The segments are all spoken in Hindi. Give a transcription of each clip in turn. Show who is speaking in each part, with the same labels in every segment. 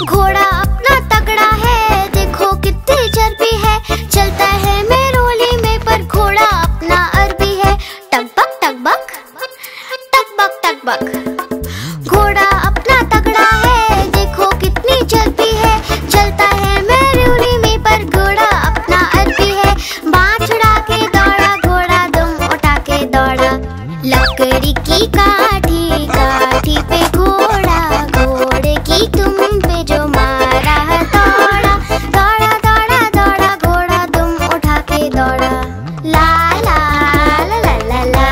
Speaker 1: घोड़ा अपना तगड़ा है, देखो कितनी चर्बी है। चलता है मेरोली में पर घोड़ा अपना अरबी है। टकबक टकबक टकबक टकबक। घोड़ा अपना तगड़ा है, देखो कितनी चर्बी है। चलता है मेरोली में पर घोड़ा अपना अरबी है। बाँह छुड़ा के दौड़ा घोड़ा, दुम उठा के दौड़ा। लकड़ी की काठी काठी पे घोड़ा, घोड़े की तुम पे जो मारा है दौड़ा। दौड़ा दौड़ा दौड़ा घोड़ा, दुम उठा के दौड़ा। ला ला ला ला ला ला,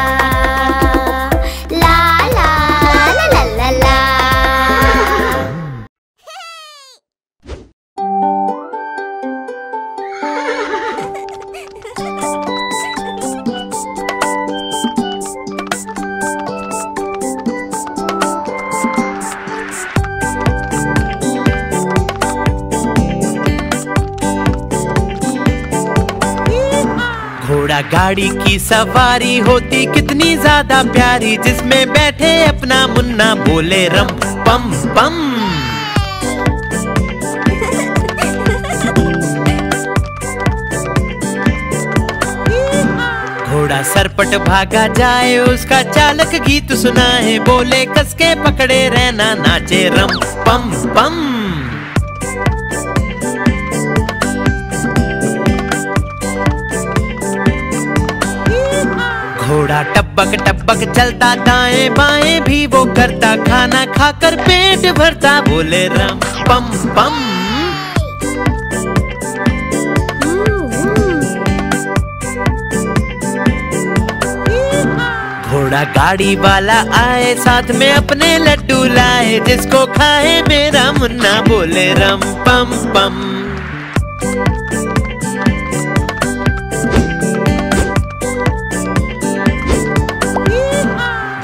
Speaker 1: ला ला ला ला ला ला।
Speaker 2: घोड़ा गाड़ी की सवारी होती कितनी ज्यादा प्यारी, जिसमें बैठे अपना मुन्ना बोले रम पम पम। घोड़ा सरपट भागा जाए, उसका चालक गीत सुनाए, बोले कसके पकड़े रहना, नाचे रम पम पम। घोड़ा टपक टपक चलता, दाएं बाएं भी वो करता, खाना खाकर पेट भरता, बोले रम पम पम। घोड़ा गाड़ी वाला आए, साथ में अपने लड्डू लाए, जिसको खाए मेरा मुन्ना, बोले रम पम पम।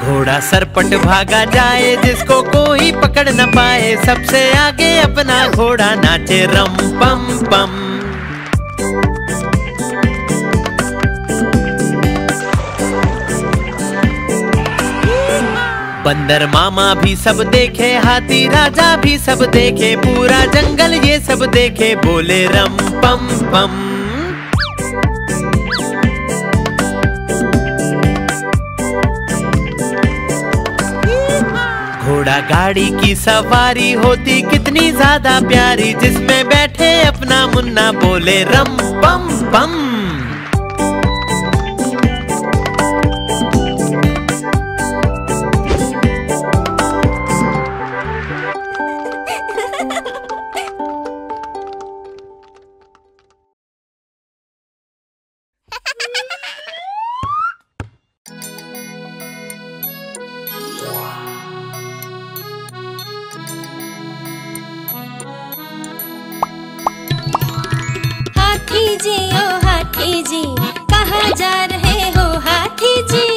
Speaker 2: घोड़ा सरपट भागा जाए, जिसको कोई पकड़ न पाए, सबसे आगे अपना घोड़ा, नाचे रम पम पम। बंदर मामा भी सब देखे, हाथी राजा भी सब देखे, पूरा जंगल ये सब देखे, बोले रम पम पम। घोड़ा गाड़ी की सवारी होती कितनी ज्यादा प्यारी, जिसमें बैठे अपना मुन्ना, बोले रम पम पम।
Speaker 3: हाथी जी ओ हाथी जी, कहाँ जा रहे हो हाथी जी?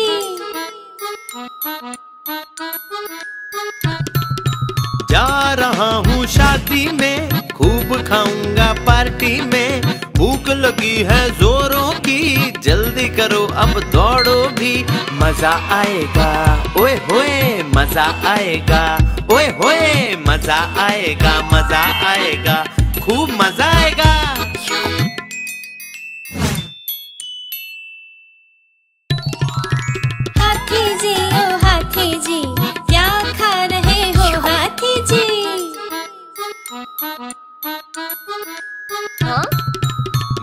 Speaker 2: जा रहा हूँ शादी में, खूब खाऊंगा पार्टी में, भूख लगी है जोरों की, जल्दी करो अब दौड़ो भी, मजा आएगा ओए होए मजा आएगा, ओए होए मजा आएगा, मजा आएगा, खूब मजा आएगा।
Speaker 3: हाथी जी ओ हाथी जी, क्या खा रहे हो हाथी जी?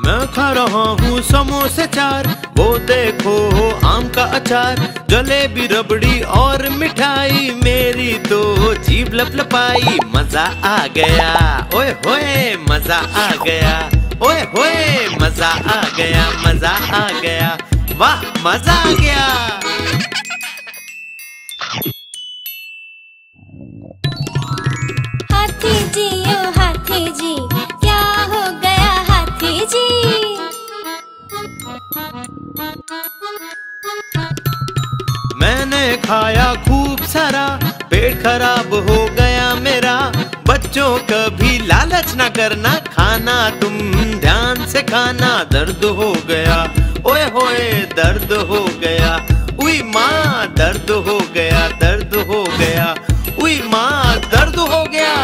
Speaker 2: मैं खा रहा हूँ समोसे चार, वो देखो आम का अचार, जलेबी रबड़ी और मिठाई, मेरी तो जीभ लपलपाई, मजा आ गया ओए होए मजा आ गया, ओए होए मजा आ गया, मजा आ गया, वाह मजा आ गया।
Speaker 3: हाथी जी ओ हाथी जी, क्या हो गया हाथी जी?
Speaker 2: मैंने खाया खूब सारा, पेट खराब हो गया मेरा, बच्चों कभी लालच ना करना, खाना तुम ध्यान से खाना, दर्द हो गया ओए होए दर्द हो गया, उई माँ दर्द हो गया, दर्द हो गया, उई माँ दर्द हो गया।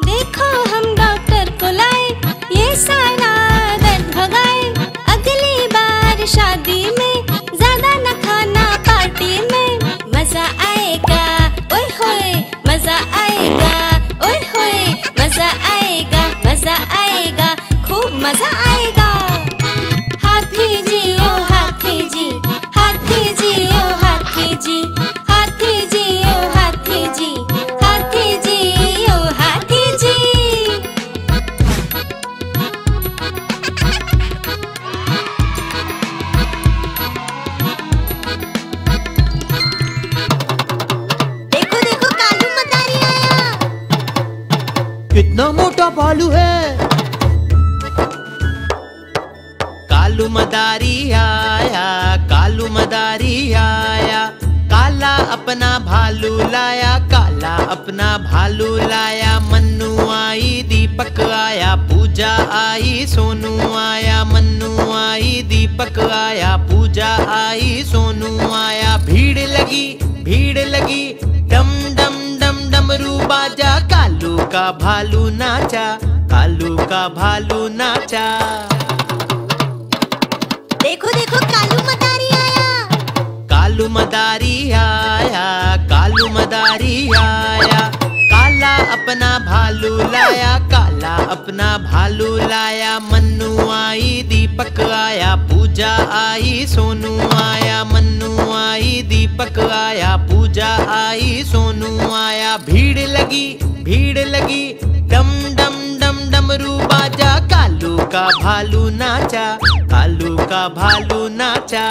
Speaker 3: देखो हम डॉक्टर को लाए, ये सारा दर्द भगाए। अगली बार शादी में ज्यादा न खाना, पार्टी में मजा आएगा, ओए होए मजा आएगा, ओए होए मजा आएगा, मजा आएगा, खूब मजा आएगा। हाथी जी ओ हाथी जी, हाथी जी ओ हाथी जी, हाथी जी ओ हाथी जी, हाथी जी ओ हाथी जी।
Speaker 1: देखो देखो कालू मदारी आया।
Speaker 2: कितना मोटा भालू है। कालू मदारी आया, कालू मदारी आया, काला अपना भालू लाया, काला अपना भालू लाया। मन्नू आई, दीपक आया, पूजा आई, सोनू आया। मन्नू आई, दीपक आया, पूजा आई, सोनू आया। भीड़ लगी, डम डम डम डमरू बाजा। कालू का भालू नाचा, कालू का भालू नाचा।
Speaker 1: देखो देखो कालू मदारी आया।
Speaker 2: कालू मदारी आया, कालू मदारी आया, काला अपना भालू लाया, काला अपना भालू लाया। मन्नू आई, दीपक आया, पूजा आई, सोनू आया। मन्नू आई, दीपक आया, पूजा आई, सोनू आया। भीड़ लगी, डम डम डम डमरू बाजा। कालू का भालू नाचा, कालू का भालू नाचा।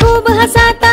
Speaker 3: खूब हंसाता